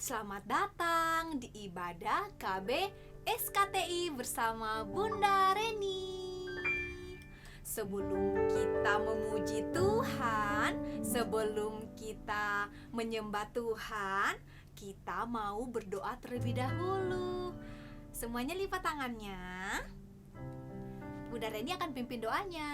Selamat datang di ibadah KB SKTI bersama Bunda Reni. Sebelum kita memuji Tuhan, sebelum kita menyembah Tuhan, kita mau berdoa terlebih dahulu. Semuanya lipat tangannya. Bunda Reni akan pimpin doanya.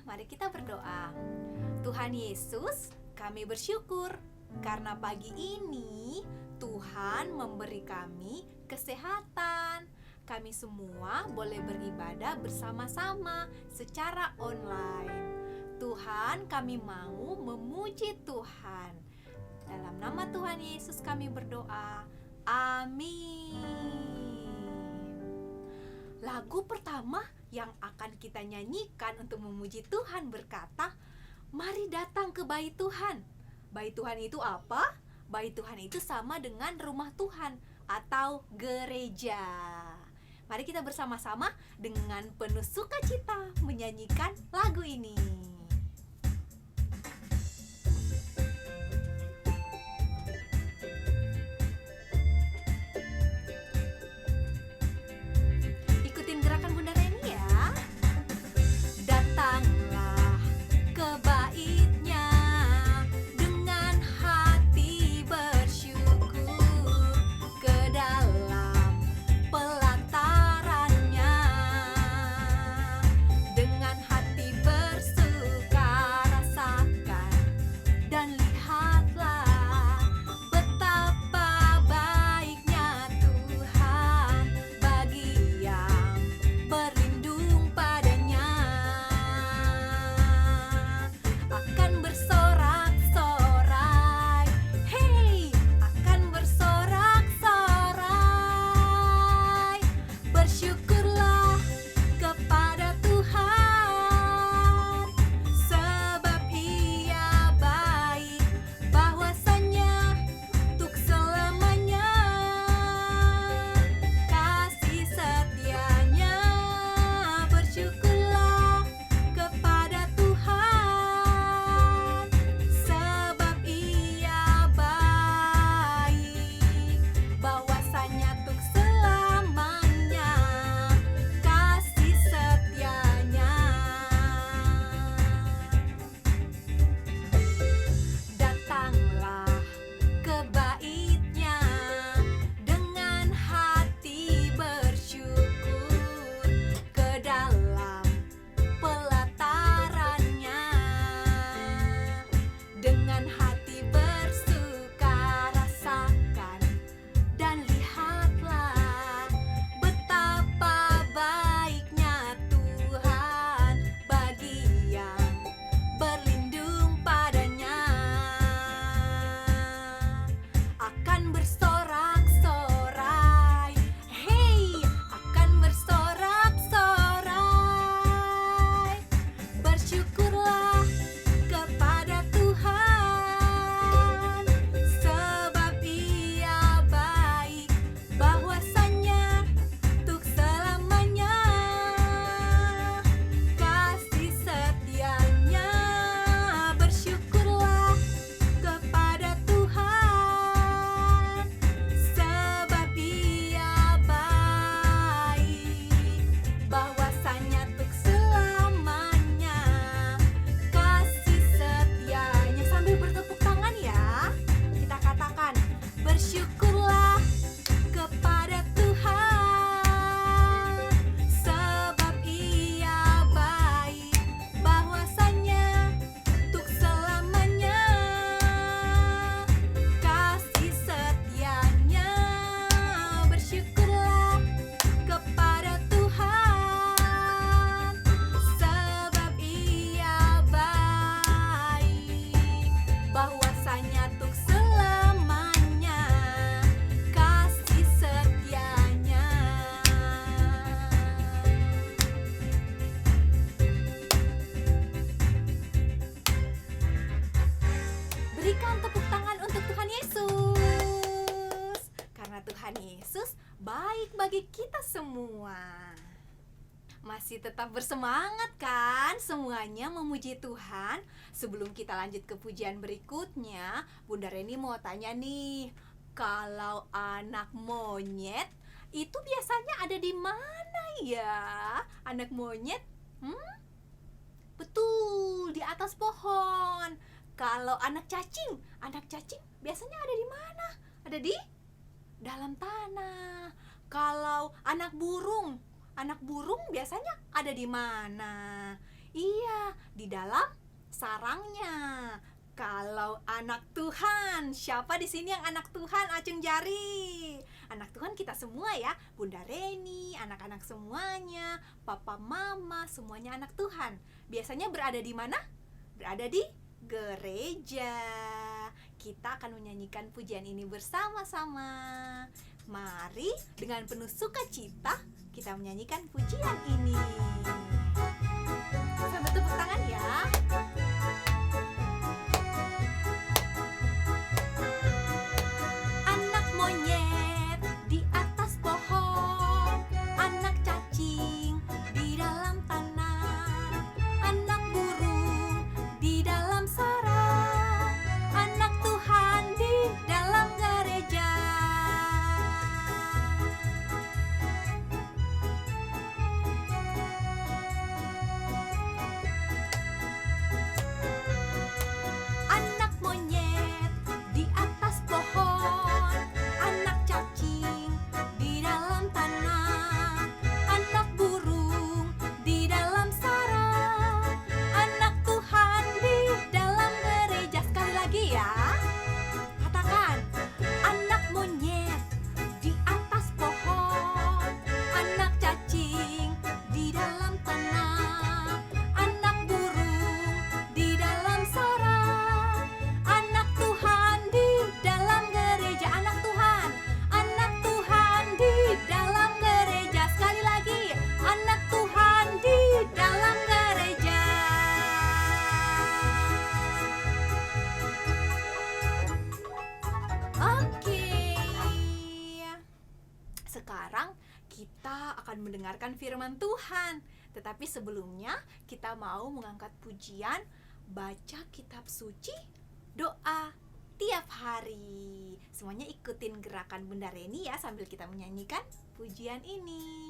Mari kita berdoa. Tuhan Yesus, kami bersyukur karena pagi ini Tuhan memberi kami kesehatan. Kami semua boleh beribadah bersama-sama secara online. Tuhan, kami mau memuji Tuhan. Dalam nama Tuhan Yesus kami berdoa. Amin. Lagu pertama yang akan kita nyanyikan untuk memuji Tuhan berkata, "Mari datang ke bait Tuhan." Bait Tuhan itu apa? Bait Tuhan itu sama dengan rumah Tuhan atau gereja. Mari kita bersama-sama dengan penuh sukacita menyanyikan lagu ini. Ikutin gerakan Bunda Reni ya. Datanglah ke baitnya dengan hati bersyukur, ke dalam pelatarannya dengan hati bersuka rasakan dan lihatlah betapa baiknya Tuhan bagi yang berlindung padanya. Akan bersorak-sorai, hey, akan bersorak-sorai. Bersyukurlah kepada Tuhan, sebab Ia baik, bahwasanya untuk selamanya kasih setianya. Bersyukurlah kepada Tuhan, sebab Ia baik, bahwasanya untuk selamanya kasih setianya. Datanglah ke baitnya dengan hati bersyukur, ke dalam pelatarannya dengan hati bersuka rasakan dan lihatlah betapa baiknya Tuhan bagi yang berlindung padanya. Akan bersorak-sorai, hey, akan bersorak-sorai. Bersyukurlah kepada Tuhan, sebab Ia baik, bahwasanya untuk selamanya kasih setianya. Bersyukurlah kepada Tuhan, sebab Ia baik, bahwasanya untuk selamanya kasih setianya. Sambil bertepuk tangan ya, kita katakan, bersyukurlah kepada Tuhan, sebab Ia baik, bahwasanya untuk selamanya kasih setianya. Bersyukurlah kepada Tuhan, sebab Ia baik, bahwasanya untuk selamanya kasih setianya. Berikan tepuk tangan untuk Tuhan Yesus, karena Tuhan Yesus baik bagi kita semua. Masih tetap bersemangat kan semuanya memuji Tuhan? Sebelum kita lanjut ke pujian berikutnya, Bunda Reni mau tanya nih, Kalau anak monyet itu biasanya ada di mana ya? Anak monyet? Betul, di atas pohon. Kalau anak cacing biasanya ada di mana? Ada di dalam tanah. Kalau anak burung biasanya ada di mana? Iya, di dalam sarangnya. Kalau anak Tuhan, siapa di sini yang anak Tuhan? Acung jari. Anak Tuhan kita semua ya, Bunda Reni, anak-anak semuanya, Papa Mama, semuanya anak Tuhan. Biasanya berada di mana? Berada di gereja. Kita akan menyanyikan pujian ini bersama-sama. Mari dengan penuh sukacita kita menyanyikan pujian ini. Sambil tepuk tangan ya. Anak monyet di atas pohon, anak cacing di dalam tanah, anak burung di dalam sarang, anak Tuhan di dalam gereja. Anak monyet di atas pohon, anak cacing di dalam tanah, anak burung di dalam sarang, anak Tuhan di dalam gereja. Sekali lagi ya, katakan, anak monyet di atas pohon, anak cacing di dalam tanah, anak burung di dalam sarang, anak Tuhan di dalam gereja. Anak Tuhan di dalam gereja. Sekali lagi, anak Tuhan di dalam gereja. Oke. Sekarang kita akan mendengarkan firman Tuhan. Tetapi sebelumnya kita mau mengangkat pujian, baca kitab suci, doa tiap hari. Semuanya ikutin gerakan Bunda Reni ya sambil kita menyanyikan pujian ini.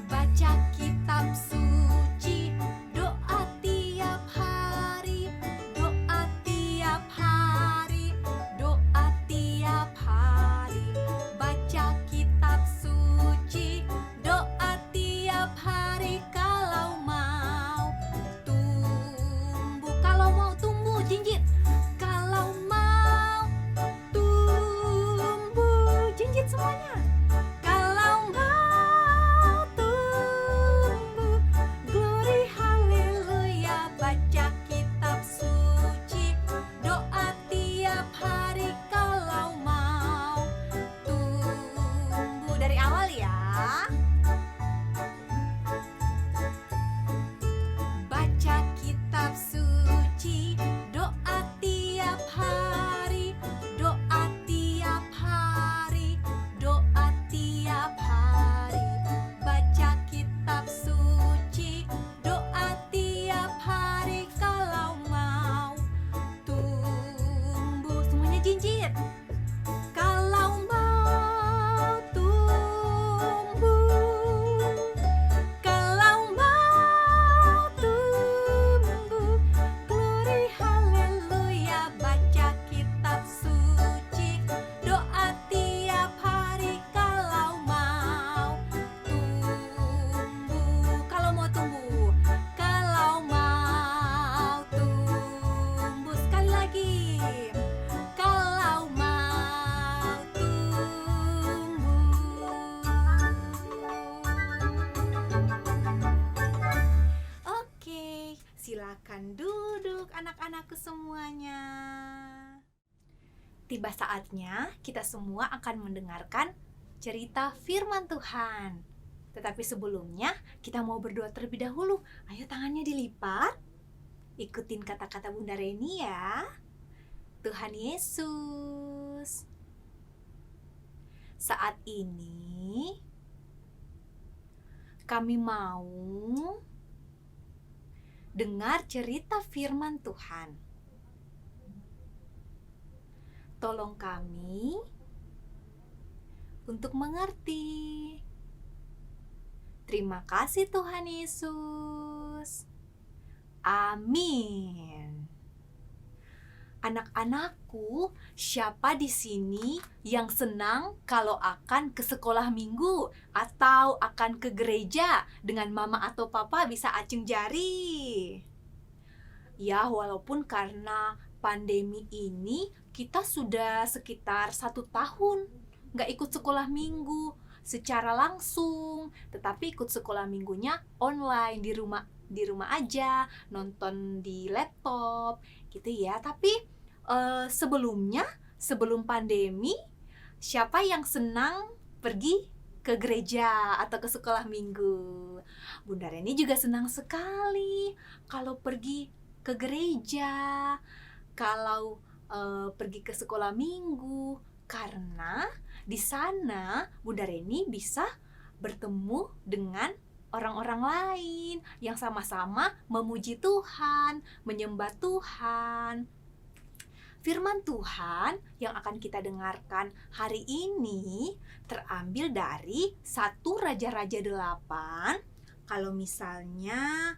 Baca kitab suci, doa tiap hari, doa tiap hari, doa tiap hari. Baca kitab suci, doa tiap hari. Kalau mau tumbuh jinjit. Kalau mau tumbuh jinjit semuanya. Kalau mau tumbuh, glory haleluya. Baca kitab suci, doa tiap hari. Kalau mau tumbuh, dari awal ya. Baca kitab suci, doa tiap hari, doa tiap hari, doa tiap hari. Baca kitab suci, doa tiap hari. Kalau mau tumbuh, semuanya jinjit. Kalau mau tumbuh, kalau mau tumbuh, glory haleluya. Baca kitab suci, doa tiap hari. Kalau mau tumbuh, kalau mau tumbuh, kalau mau tumbuh. Sekali lagi, kalau mau tumbuh. Oke, silakan duduk anak-anakku semuanya. Tiba saatnya kita semua akan mendengarkan cerita firman Tuhan. Tetapi sebelumnya kita mau berdoa terlebih dahulu. Ayo tangannya dilipat. Ikutin kata-kata Bunda Reni ya. Tuhan Yesus, Saat ini kami mau dengar cerita firman Tuhan. Tolong kami untuk mengerti. Terima kasih Tuhan Yesus. Amin. Anak-anakku, siapa di sini yang senang kalau akan ke sekolah minggu atau akan ke gereja dengan mama atau papa? Bisa acung jari. Ya, walaupun karena pandemi ini kita sudah sekitar 1 tahun nggak ikut sekolah minggu secara langsung, tetapi ikut sekolah minggunya online di rumah aja, nonton di laptop gitu ya. Tapi sebelum pandemi, siapa yang senang pergi ke gereja atau ke sekolah minggu? Bunda Reni juga senang sekali kalau pergi ke gereja, kalau pergi ke sekolah minggu, karena di sana Bunda Reni bisa bertemu dengan orang-orang lain yang sama-sama memuji Tuhan, menyembah Tuhan. Firman Tuhan yang akan kita dengarkan hari ini terambil dari 1 Raja-Raja 8. Kalau misalnya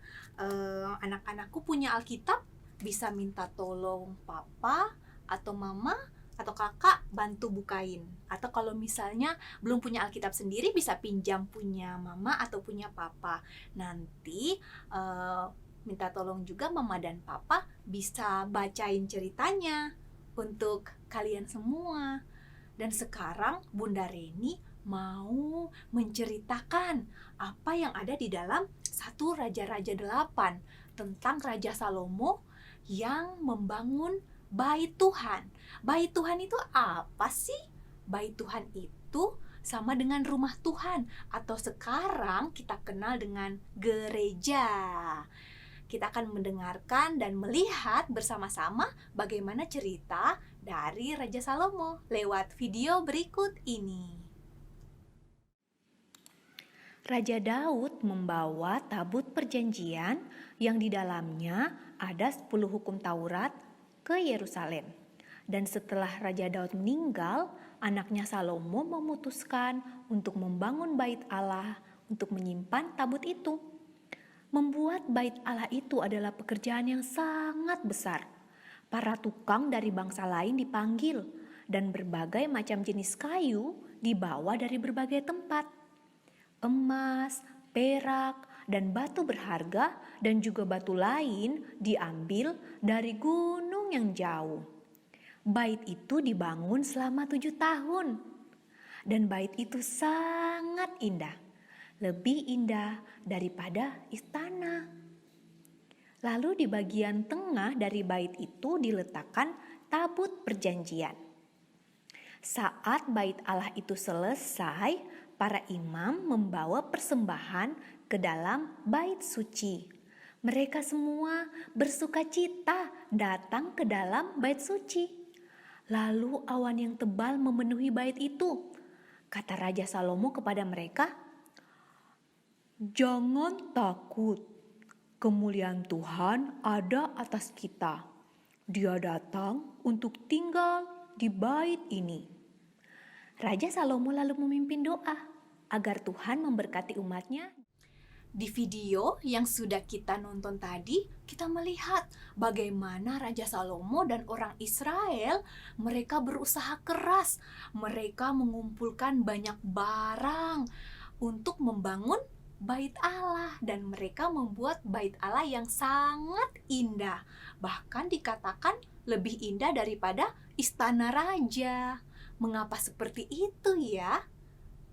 anak-anakku punya Alkitab, bisa minta tolong papa atau mama atau kakak bantu bukain. Atau kalau misalnya belum punya Alkitab sendiri, bisa pinjam punya mama atau punya papa. Nanti minta tolong juga mama dan papa bisa bacain ceritanya untuk kalian semua. Dan sekarang Bunda Reni mau menceritakan apa yang ada di dalam 1 Raja-Raja 8 tentang Raja Salomo yang membangun Bait Tuhan. Bait Tuhan itu apa sih? Bait Tuhan itu sama dengan rumah Tuhan, atau sekarang kita kenal dengan gereja. Kita akan mendengarkan dan melihat bersama-sama bagaimana cerita dari Raja Salomo lewat video berikut ini. Raja Daud membawa tabut perjanjian yang di dalamnya ada 10 hukum Taurat ke Yerusalem. Dan setelah Raja Daud meninggal, anaknya Salomo memutuskan untuk membangun bait Allah untuk menyimpan tabut itu. Membuat bait Allah itu adalah pekerjaan yang sangat besar. Para tukang dari bangsa lain dipanggil dan berbagai macam jenis kayu dibawa dari berbagai tempat. Emas, perak, dan batu berharga dan juga batu lain diambil dari gunung yang jauh. Bait itu dibangun selama 7 tahun. Dan bait itu sangat indah. Lebih indah daripada istana. Lalu di bagian tengah dari bait itu diletakkan tabut perjanjian. Saat bait Allah itu selesai, para imam membawa persembahan ke dalam bait suci. Mereka semua bersukacita datang ke dalam bait suci. Lalu awan yang tebal memenuhi bait itu. Kata Raja Salomo kepada mereka, "Jangan takut, kemuliaan Tuhan ada atas kita. Dia datang untuk tinggal di bait ini." Raja Salomo lalu memimpin doa agar Tuhan memberkati umatnya. Di video yang sudah kita nonton tadi, kita melihat bagaimana Raja Salomo dan orang Israel, mereka berusaha keras. Mereka mengumpulkan banyak barang untuk membangun bait Allah, dan mereka membuat bait Allah yang sangat indah. Bahkan dikatakan lebih indah daripada istana raja. Mengapa seperti itu ya?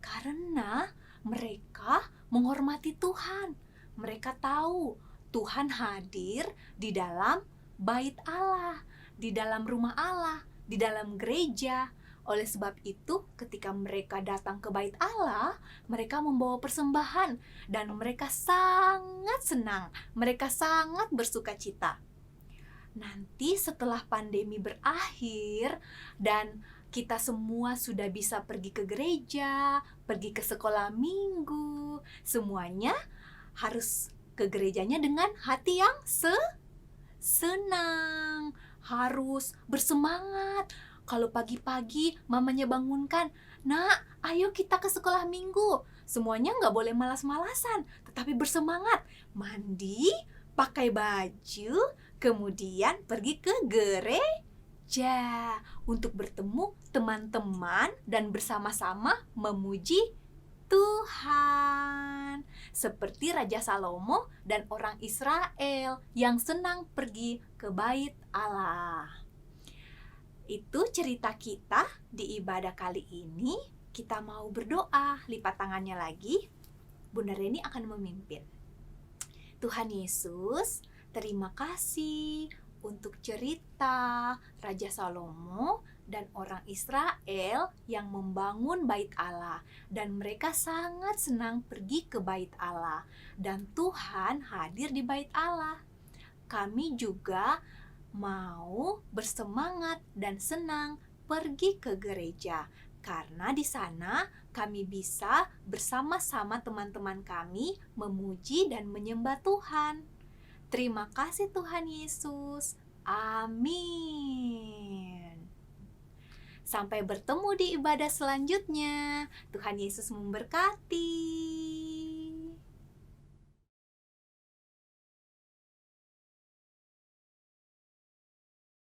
Karena mereka menghormati Tuhan. Mereka tahu Tuhan hadir di dalam bait Allah, di dalam rumah Allah, di dalam gereja. Oleh sebab itu, ketika mereka datang ke bait Allah, mereka membawa persembahan dan mereka sangat senang, mereka sangat bersukacita. Nanti setelah pandemi berakhir dan kita semua sudah bisa pergi ke gereja, pergi ke sekolah minggu. Semuanya harus ke gerejanya dengan hati yang senang, harus bersemangat. Kalau pagi-pagi mamanya bangunkan, "Nak, ayo kita ke sekolah minggu." Semuanya nggak boleh malas-malasan, tetapi bersemangat. Mandi, pakai baju, kemudian pergi ke gereja untuk bertemu teman-teman dan bersama-sama memuji Tuhan. Seperti Raja Salomo dan orang Israel yang senang pergi ke bait Allah. Itu cerita kita di ibadah kali ini. Kita mau berdoa, lipat tangannya lagi. Bunda Reni akan memimpin. Tuhan Yesus, terima kasih untuk cerita Raja Salomo dan orang Israel yang membangun bait Allah, dan mereka sangat senang pergi ke bait Allah, dan Tuhan hadir di bait Allah. Kami juga mau bersemangat dan senang pergi ke gereja, karena di sana kami bisa bersama-sama teman-teman kami memuji dan menyembah Tuhan. Terima kasih Tuhan Yesus. Amin. Sampai bertemu di ibadah selanjutnya. Tuhan Yesus memberkati.